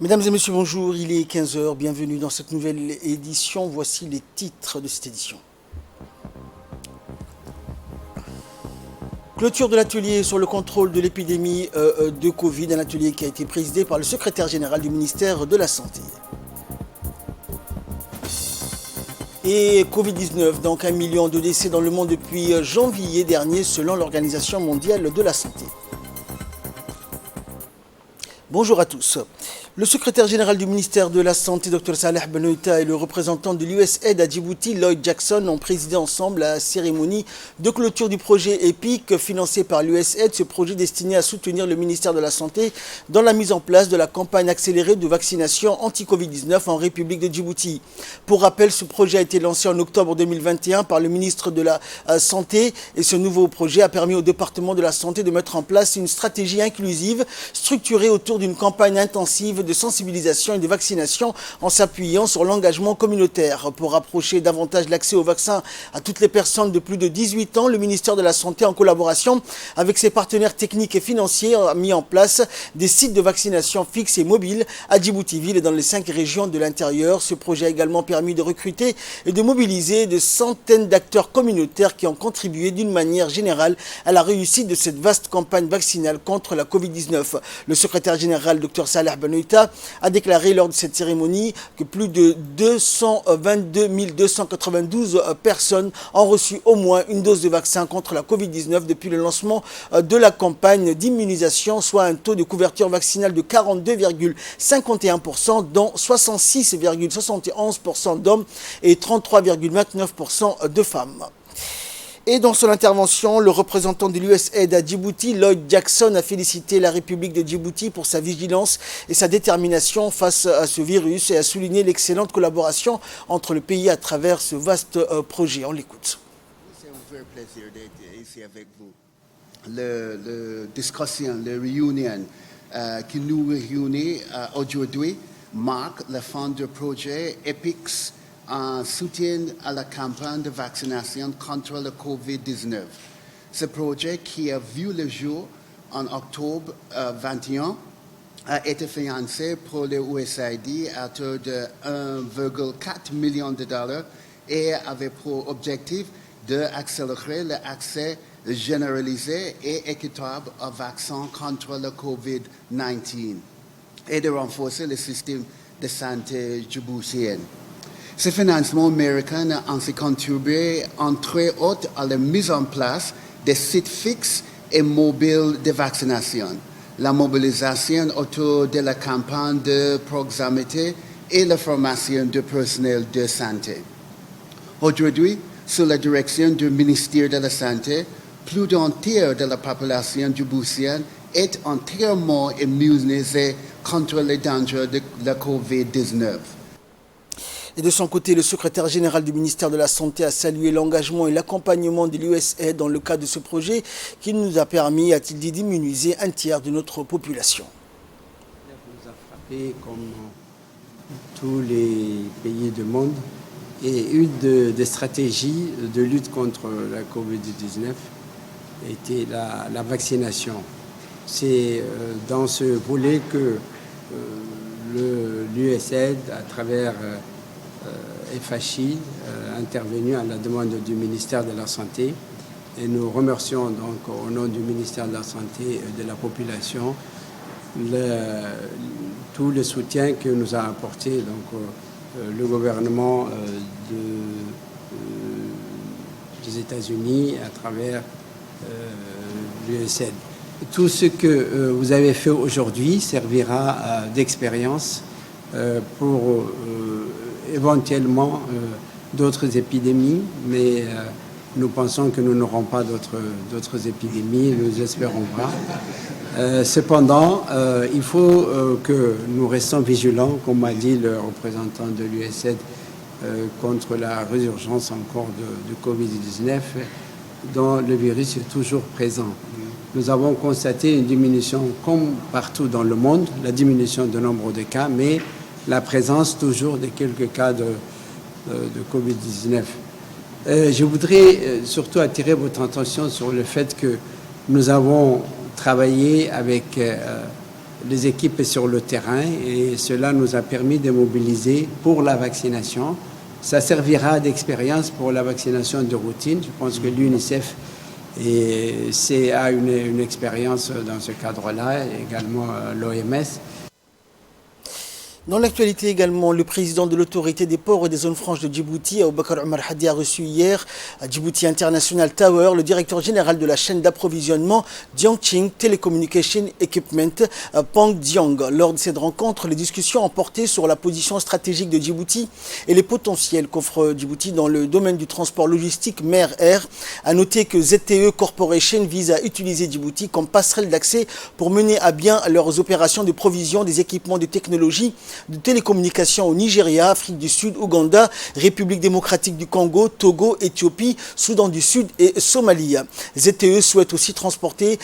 Mesdames et messieurs, bonjour, il est 15 heures. Bienvenue dans cette nouvelle édition. Voici les titres de cette édition. Clôture de l'atelier sur le contrôle de l'épidémie de Covid, un atelier qui a été présidé par le secrétaire général du ministère de la Santé. Et Covid-19, donc 1 million de décès dans le monde depuis janvier dernier selon l'Organisation mondiale de la santé. Bonjour à tous. Le secrétaire général du ministère de la Santé, Dr Saleh Benoita, et le représentant de l'USAID à Djibouti, Lloyd Jackson, ont présidé ensemble la cérémonie de clôture du projet EPIC financé par l'USAID, ce projet destiné à soutenir le ministère de la Santé dans la mise en place de la campagne accélérée de vaccination anti-Covid-19 en République de Djibouti. Pour rappel, ce projet a été lancé en octobre 2021 par le ministre de la Santé et ce nouveau projet a permis au département de la Santé de mettre en place une stratégie inclusive structurée autour d'une campagne intensive de sensibilisation et de vaccination en s'appuyant sur l'engagement communautaire. Pour rapprocher davantage l'accès au vaccin à toutes les personnes de plus de 18 ans, le ministère de la Santé, en collaboration avec ses partenaires techniques et financiers, a mis en place des sites de vaccination fixes et mobiles à Djibouti-Ville et dans les 5 régions de l'intérieur. Ce projet a également permis de recruter et de mobiliser de centaines d'acteurs communautaires qui ont contribué d'une manière générale à la réussite de cette vaste campagne vaccinale contre la Covid-19. Le secrétaire général, Dr Saleh Benoita, a déclaré lors de cette cérémonie que plus de 222 292 personnes ont reçu au moins une dose de vaccin contre la Covid-19 depuis le lancement de la campagne d'immunisation, soit un taux de couverture vaccinale de 42,51%, dont 66,71% d'hommes et 33,29% de femmes. Et dans son intervention, le représentant de l'USAID à Djibouti, Lloyd Jackson, a félicité la République de Djibouti pour sa vigilance et sa détermination face à ce virus et a souligné l'excellente collaboration entre le pays à travers ce vaste projet. On l'écoute. C'est un vrai plaisir d'être ici avec vous. La discussion, la réunion qui nous réunit aujourd'hui marque la fin du projet EPICS en soutien à la campagne de vaccination contre le Covid-19. Ce projet qui a vu le jour en octobre 2021 a été financé pour le USAID à hauteur de 1,4 million de dollars et avait pour objectif d'accélérer l'accès généralisé et équitable au vaccin contre le Covid-19 et de renforcer le système de santé djiboutien. Ce financement américain a ainsi contribué, entre autres, à la mise en place des sites fixes et mobiles de vaccination, la mobilisation autour de la campagne de proximité et la formation du personnel de santé. Aujourd'hui, sous la direction du ministère de la Santé, plus d'un tiers de la population djiboutienne est entièrement immunisée contre les dangers de la COVID-19. Et de son côté, le secrétaire général du ministère de la Santé a salué l'engagement et l'accompagnement de l'USAID dans le cadre de ce projet qui nous a permis, a-t-il dit, d'immuniser un tiers de notre population. Ça nous a frappé comme tous les pays du monde et une des stratégies de lutte contre la COVID-19 était la vaccination. C'est dans ce volet que l'USAID, à travers FHI, intervenu à la demande du ministère de la Santé. Et nous remercions donc au nom du ministère de la Santé et de la population tout le soutien que nous a apporté donc, le gouvernement des États-Unis à travers l'USAID. Tout ce que vous avez fait aujourd'hui servira d'expérience pour éventuellement d'autres épidémies, mais nous pensons que nous n'aurons pas d'autres épidémies, nous espérons pas. Cependant, il faut que nous restons vigilants, comme a dit le représentant de l'USAID, contre la résurgence encore de Covid-19, dont le virus est toujours présent. Nous avons constaté une diminution, comme partout dans le monde, la diminution du nombre de cas, mais la présence toujours de quelques cas de Covid-19. Je voudrais surtout attirer votre attention sur le fait que nous avons travaillé avec les équipes sur le terrain et cela nous a permis de mobiliser pour la vaccination. Ça servira d'expérience pour la vaccination de routine. Je pense que l'UNICEF a une expérience dans ce cadre-là, également l'OMS. Dans l'actualité également, le président de l'autorité des ports et des zones franches de Djibouti, Aboubakar Omar Hadi, a reçu hier à Djibouti International Tower le directeur général de la chaîne d'approvisionnement Diangqing Telecommunication Equipment, Pang Diang. Lors de cette rencontre, les discussions ont porté sur la position stratégique de Djibouti et les potentiels qu'offre Djibouti dans le domaine du transport logistique mer-air. A noter que ZTE Corporation vise à utiliser Djibouti comme passerelle d'accès pour mener à bien leurs opérations de provision des équipements de technologie de télécommunications au Nigeria, Afrique du Sud, Ouganda, République démocratique du Congo, Togo, Éthiopie, Soudan du Sud et Somalie. ZTE souhaite aussi transporter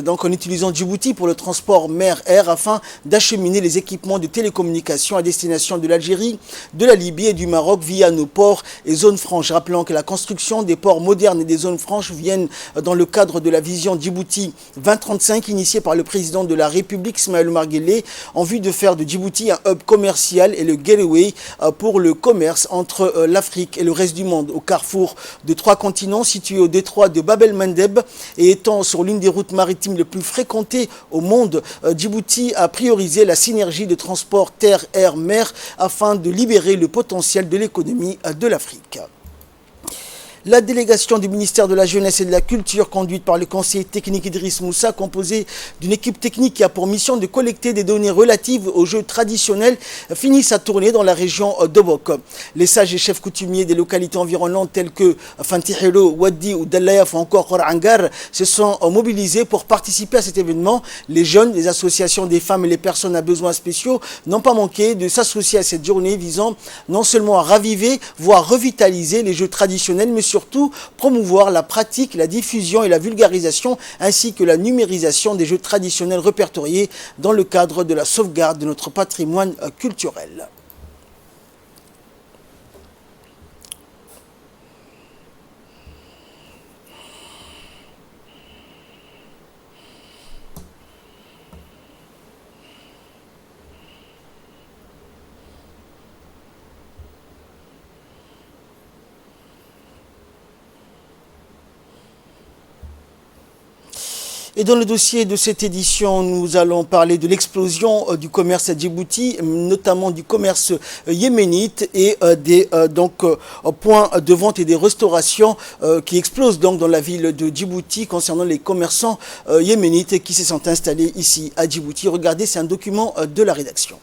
donc en utilisant Djibouti pour le transport mer-air afin d'acheminer les équipements de télécommunications à destination de l'Algérie, de la Libye et du Maroc via nos ports et zones franches. Rappelant que la construction des ports modernes et des zones franches viennent dans le cadre de la vision Djibouti 2035 initiée par le président de la République Ismaël Omar Guelleh en vue de faire de Djibouti un hub commercial et le gateway pour le commerce entre l'Afrique et le reste du monde. Au carrefour de 3 continents, situé au détroit de Bab el-Mandeb et étant sur l'une des routes maritimes les plus fréquentées au monde, Djibouti a priorisé la synergie de transport terre-air-mer afin de libérer le potentiel de l'économie de l'Afrique. La délégation du ministère de la Jeunesse et de la Culture, conduite par le conseiller technique Idriss Moussa, composée d'une équipe technique qui a pour mission de collecter des données relatives aux jeux traditionnels, finit sa tournée dans la région d'Obok. Les sages et chefs coutumiers des localités environnantes telles que Fantihelo, Wadi ou Dalayaf ou encore Khorangar se sont mobilisés pour participer à cet événement. Les jeunes, les associations des femmes et les personnes à besoins spéciaux n'ont pas manqué de s'associer à cette journée visant non seulement à raviver, voire revitaliser les jeux traditionnels, mais surtout promouvoir la pratique, la diffusion et la vulgarisation ainsi que la numérisation des jeux traditionnels répertoriés dans le cadre de la sauvegarde de notre patrimoine culturel. Et dans le dossier de cette édition, nous allons parler de l'explosion du commerce à Djibouti, notamment du commerce yéménite et des points de vente et des restaurations qui explosent donc dans la ville de Djibouti concernant les commerçants yéménites qui se sont installés ici à Djibouti. Regardez, c'est un document de la rédaction.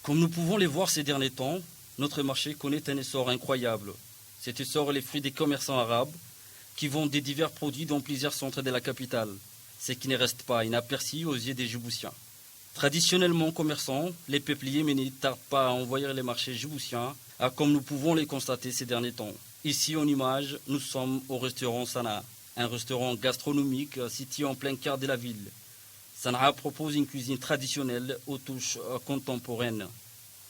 Comme nous pouvons les voir ces derniers temps, notre marché connaît un essor incroyable. Cet essor est le fruit des commerçants arabes qui vendent des divers produits dans plusieurs centres de la capitale, ce qui ne reste pas inaperçu aux yeux des Djiboutiens. Traditionnellement commerçants, les peuples yéménites ne tardent pas à envahir les marchés djiboutiens, comme nous pouvons les constater ces derniers temps. Ici en image, nous sommes au restaurant Sanaa, un restaurant gastronomique situé en plein cœur de la ville. Sanaa propose une cuisine traditionnelle aux touches contemporaines.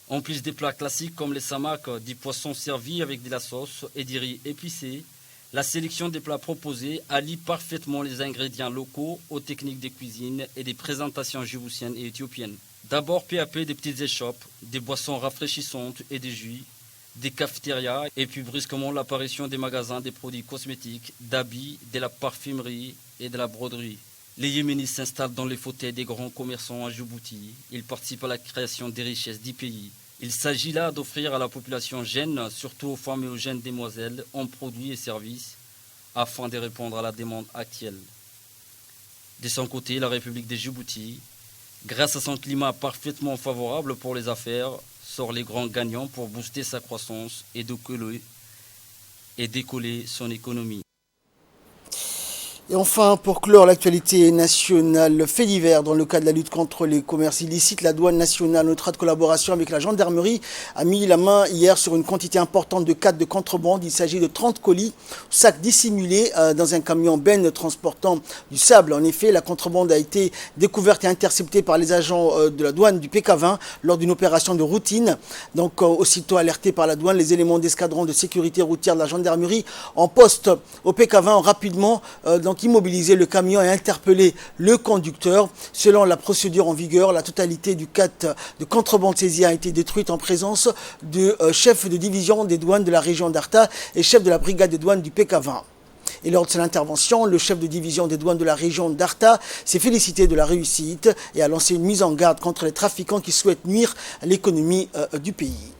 En plus des plats classiques comme les samaks, des poissons servis avec de la sauce et du riz épicé, la sélection des plats proposés allie parfaitement les ingrédients locaux aux techniques de cuisine et des présentations djiboutiennes et éthiopiennes. D'abord peu à peu des petites échoppes, des boissons rafraîchissantes et des jus, des cafétérias et puis brusquement l'apparition des magasins des produits cosmétiques, d'habits, de la parfumerie et de la broderie. Les Yéménis s'installent dans les fauteuils des grands commerçants à Djibouti. Ils participent à la création des richesses du pays. Il s'agit là d'offrir à la population jeune, surtout aux femmes et aux jeunes demoiselles, en produits et services, afin de répondre à la demande actuelle. De son côté, la République de Djibouti, grâce à son climat parfaitement favorable pour les affaires, sort les grands gagnants pour booster sa croissance et décoller son économie. Et enfin, pour clore l'actualité nationale, fait divers dans le cadre de la lutte contre les commerces illicites, la douane nationale, en étroite collaboration avec la gendarmerie, a mis la main hier sur une quantité importante de cadres de contrebande. Il s'agit de 30 colis, sacs dissimulés dans un camion benne transportant du sable. En effet, la contrebande a été découverte et interceptée par les agents de la douane du PK20 lors d'une opération de routine. Donc, aussitôt alertés par la douane, les éléments d'escadron de sécurité routière de la gendarmerie en poste au PK20 ont rapidement immobiliser le camion et interpeller le conducteur. Selon la procédure en vigueur, la totalité du cadre de contrebande saisi a été détruite en présence du chef de division des douanes de la région d'Arta et chef de la brigade des douanes du PK20. Et lors de cette intervention, le chef de division des douanes de la région d'Arta s'est félicité de la réussite et a lancé une mise en garde contre les trafiquants qui souhaitent nuire à l'économie du pays.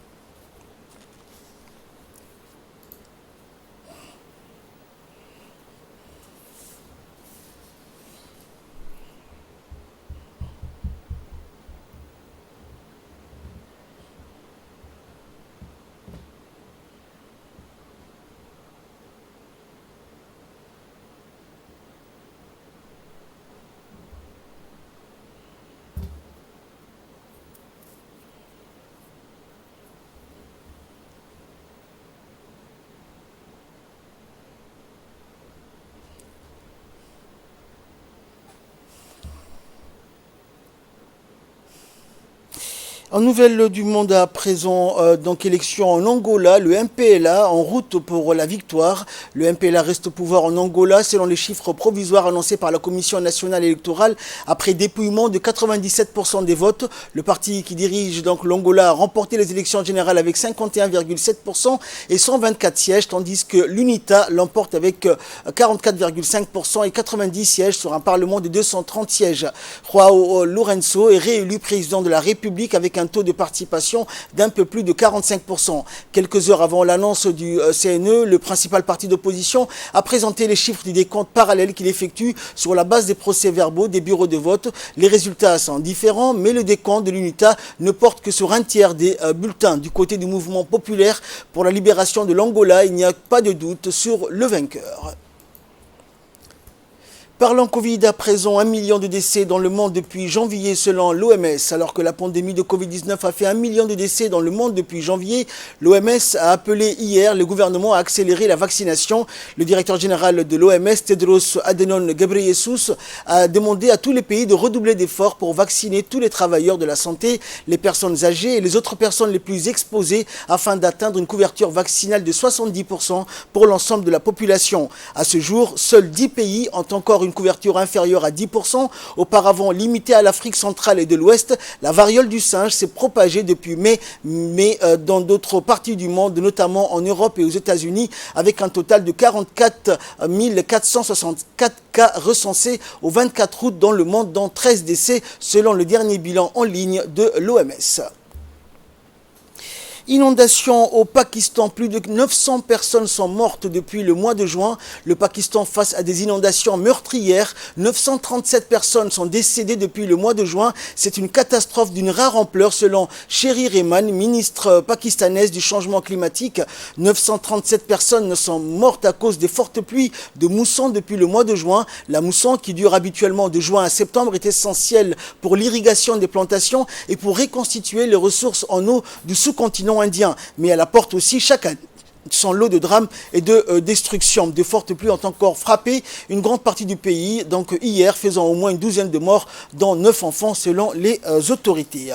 En nouvelle du monde à présent, élection en Angola, le MPLA en route pour la victoire. Le MPLA reste au pouvoir en Angola selon les chiffres provisoires annoncés par la Commission nationale électorale. Après dépouillement de 97% des votes, le parti qui dirige l'Angola a remporté les élections générales avec 51,7% et 124 sièges, tandis que l'UNITA l'emporte avec 44,5% et 90 sièges sur un parlement de 230 sièges. João Lourenço est réélu président de la République avec un taux de participation d'un peu plus de 45%. Quelques heures avant l'annonce du CNE, le principal parti d'opposition a présenté les chiffres du décompte parallèle qu'il effectue sur la base des procès-verbaux des bureaux de vote. Les résultats sont différents, mais le décompte de l'UNITA ne porte que sur un tiers des bulletins. Du côté du mouvement populaire pour la libération de l'Angola, il n'y a pas de doute sur le vainqueur. Parlons Covid à présent, 1 million de décès dans le monde depuis janvier selon l'OMS. Alors que la pandémie de Covid-19 a fait 1 million de décès dans le monde depuis janvier, l'OMS a appelé hier le gouvernement à accélérer la vaccination. Le directeur général de l'OMS, Tedros Adhanom Ghebreyesus, a demandé à tous les pays de redoubler d'efforts pour vacciner tous les travailleurs de la santé, les personnes âgées et les autres personnes les plus exposées afin d'atteindre une couverture vaccinale de 70% pour l'ensemble de la population. À ce jour, seuls 10 pays ont encore une couverture inférieure à 10%. Auparavant limitée à l'Afrique centrale et de l'Ouest, la variole du singe s'est propagée depuis mai, dans d'autres parties du monde, notamment en Europe et aux États-Unis, avec un total de 44 464 cas recensés au 24 août dans le monde, dont 13 décès selon le dernier bilan en ligne de l'OMS. Inondation au Pakistan, plus de 900 personnes sont mortes depuis le mois de juin. Le Pakistan face à des inondations meurtrières. 937 personnes sont décédées depuis le mois de juin. C'est une catastrophe d'une rare ampleur selon Sherry Rehman, ministre pakistanaise du changement climatique. 937 personnes sont mortes à cause des fortes pluies de mousson depuis le mois de juin. La mousson, qui dure habituellement de juin à septembre, est essentielle pour l'irrigation des plantations et pour reconstituer les ressources en eau du sous-continent indien, mais elle apporte aussi chaque année son lot de drames et de destruction. De fortes pluies ont encore frappé une grande partie du pays, donc hier, faisant au moins une douzaine de morts, dont 9 enfants selon les autorités.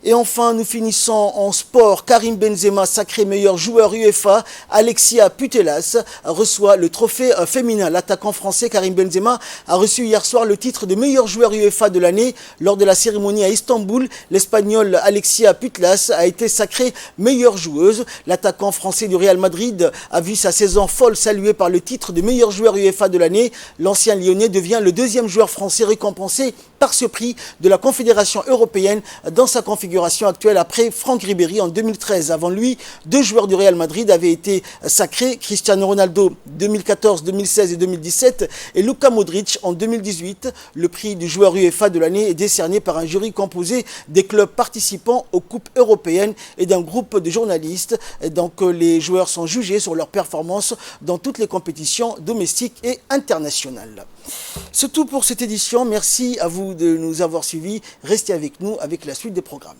Et enfin, nous finissons en sport. Karim Benzema, sacré meilleur joueur UEFA. Alexia Putellas reçoit le trophée féminin. L'attaquant français Karim Benzema a reçu hier soir le titre de meilleur joueur UEFA de l'année. Lors de la cérémonie à Istanbul, l'Espagnole Alexia Putellas a été sacrée meilleure joueuse. L'attaquant français du Real Madrid a vu sa saison folle saluée par le titre de meilleur joueur UEFA de l'année. L'ancien Lyonnais devient le deuxième joueur français récompensé par ce prix de la Confédération européenne dans sa configuration actuelle après Franck Ribéry en 2013. Avant lui, 2 joueurs du Real Madrid avaient été sacrés, Cristiano Ronaldo 2014, 2016 et 2017 et Luka Modric en 2018. Le prix du joueur UEFA de l'année est décerné par un jury composé des clubs participants aux coupes européennes et d'un groupe de journalistes. Et donc les joueurs sont jugés sur leur performance dans toutes les compétitions domestiques et internationales. C'est tout pour cette édition. Merci à vous de nous avoir suivis. Restez avec nous avec la suite des programmes.